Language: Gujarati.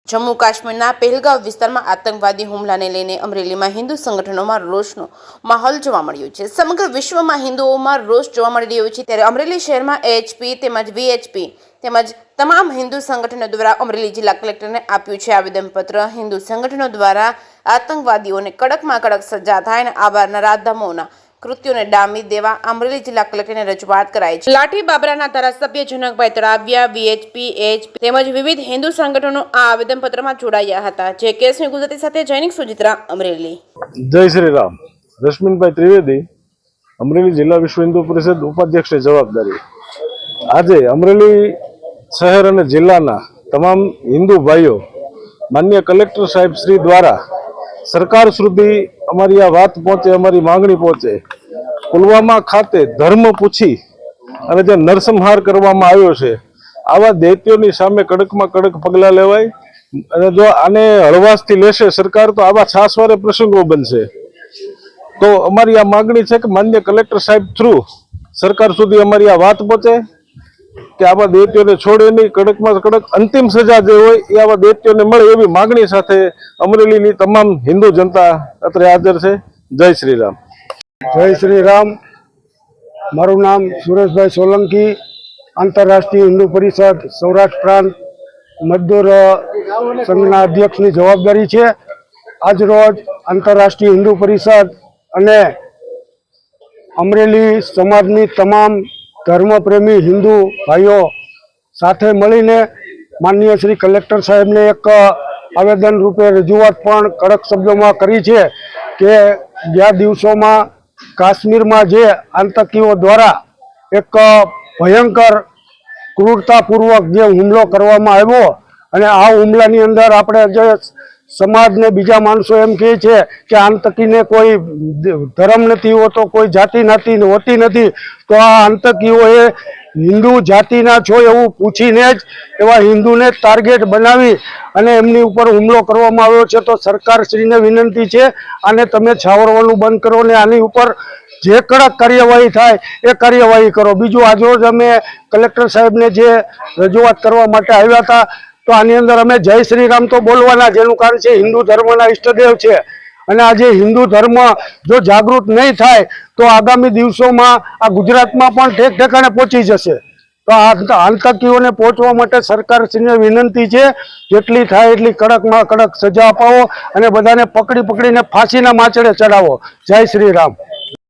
જમ્મુ કાશ્મીરના પહેલગામ વિસ્તારમાં આતંકવાદી હુમલાને લઈને અમરેલીમાં હિન્દુ સંગઠનોમાં રોષનો માહોલ જોવા મળ્યો છે। સમગ્ર વિશ્વમાં હિન્દુઓમાં રોષ જોવા મળી રહ્યો છે, ત્યારે અમરેલી શહેરમાં એએચપી તેમજ વીએચપી તેમજ તમામ હિન્દુ સંગઠનો દ્વારા અમરેલી જિલ્લા કલેક્ટરને આપ્યું છે આવેદનપત્ર। હિન્દુ સંગઠનો દ્વારા આતંકવાદીઓને કડકમાં કડક સજા થાય અને આવા નરાધમોના કૃત્યોને ડામી દેવા અમરેલી જિલ્લા કલેક્ટરને રજૂઆત કરાઈ છે। લાઠી બાબરાના ધારાસભ્ય જનકભાઈ તળાવિયા, વીએચપી, એએચપી તેમજ વિવિધ હિન્દુ સંગઠનો આ આવેદનપત્રમાં જોડાયા હતા। જે કેસની ગુજરાતી સાથે જૈનિક સુજિત્રા, અમરેલી। જય શ્રી રામ। રશ્મિનભાઈ ત્રિવેદી, અમરેલી જિલ્લા વિશ્વ હિન્દુ પરિષદ ઉપાધ્યક્ષની જવાબદારી। આજે અમરેલી શહેર અને જિલ્લાના તમામ હિન્દુ ભાઈઓ માન્ય કલેક્ટર સાહેબ શ્રી દ્વારા સરકાર સુધી અમારી આ વાત પહોંચે, અમારી માંગણી પહોંચે। પુલવામા ખાતે ધર્મ પૂછી અને જે નરસંહાર કરવામાં આવ્યો છે, આવા દૈત્યોની સામે કડકમાં કડક પગલાં લેવાય અને જો આને હળવાશથી લેશે સરકાર તો આવા છાસવારે પ્રસંગો બનશે। તો અમારી આ માંગણી છે કે માન્ય કલેક્ટર સાહેબ થ્રુ સરકાર સુધી અમારી આ વાત પહોંચે કે આવા દૈત્યોને છોડે નહીં, કડકમાં કડક અંતિમ સજા જે હોય એ આવા દૈત્યોને મળે એવી માંગણી સાથે અમરેલીની તમામ હિન્દુ જનતા અત્રે હાજર છે। જય શ્રી રામ। જય શ્રી રામ। મારું નામ સુરેશભાઈ સોલંકી, આંતરરાષ્ટ્રીય હિન્દુ પરિષદ સૌરાષ્ટ્ર પ્રાંત મજદૂર સંઘના અધ્યક્ષની જવાબદારી છે। આજરોજ આંતરરાષ્ટ્રીય હિન્દુ પરિષદ અને અમરેલી સમાજની તમામ ધર્મપ્રેમી હિન્દુ ભાઈઓ સાથે મળીને માનનીય શ્રી કલેક્ટર સાહેબને એક આવેદન રૂપે રજૂઆત પણ કડક શબ્દોમાં કરી છે કે ગયા દિવસોમાં કાશ્મીરમાં જે આતંકીઓ દ્વારા એક ભયંકર ક્રૂરતાપૂર્વક જે હુમલો કરવામાં આવ્યો અને આ હુમલાની અંદર આપણે જે સમાજને બીજા માણસો એમ કહે છે કે આતંકીને કોઈ ધર્મ નથી હોતો, કોઈ જાતિ નાતી હોતી નથી, તો આ આતંકીઓએ હિન્દુ જાતિના છો એવું પૂછીને જ એવા હિન્દુને ટાર્ગેટ બનાવી અને એમની ઉપર હુમલો કરવામાં આવ્યો છે। તો સરકારશ્રીને વિનંતી છે આને તમે છાવરવાનું બંધ કરો ને આની ઉપર જે કડક કાર્યવાહી થાય એ કાર્યવાહી કરો। બીજું આજરોજ અમે કલેક્ટર સાહેબને જે રજૂઆત કરવા માટે આવ્યા હતા, તો આની અંદર અમે જય શ્રી રામ તો બોલવાના, જેનું કારણ છે હિન્દુ ધર્મના ઈષ્ટદેવ છે અને આજે હિન્દુ ધર્મ જો જાગૃત નહીં થાય તો આગામી દિવસોમાં આ ગુજરાતમાં પણ ઠેક ઠેકાણે પહોંચી જશે। તો આ આતંકીઓને પહોંચવા માટે સરકારશ્રીને વિનંતી છે જેટલી થાય એટલી કડકમાં કડક સજા અપાવો અને બધાને પકડીને ફાંસીના માચડે ચડાવો। જય શ્રી રામ।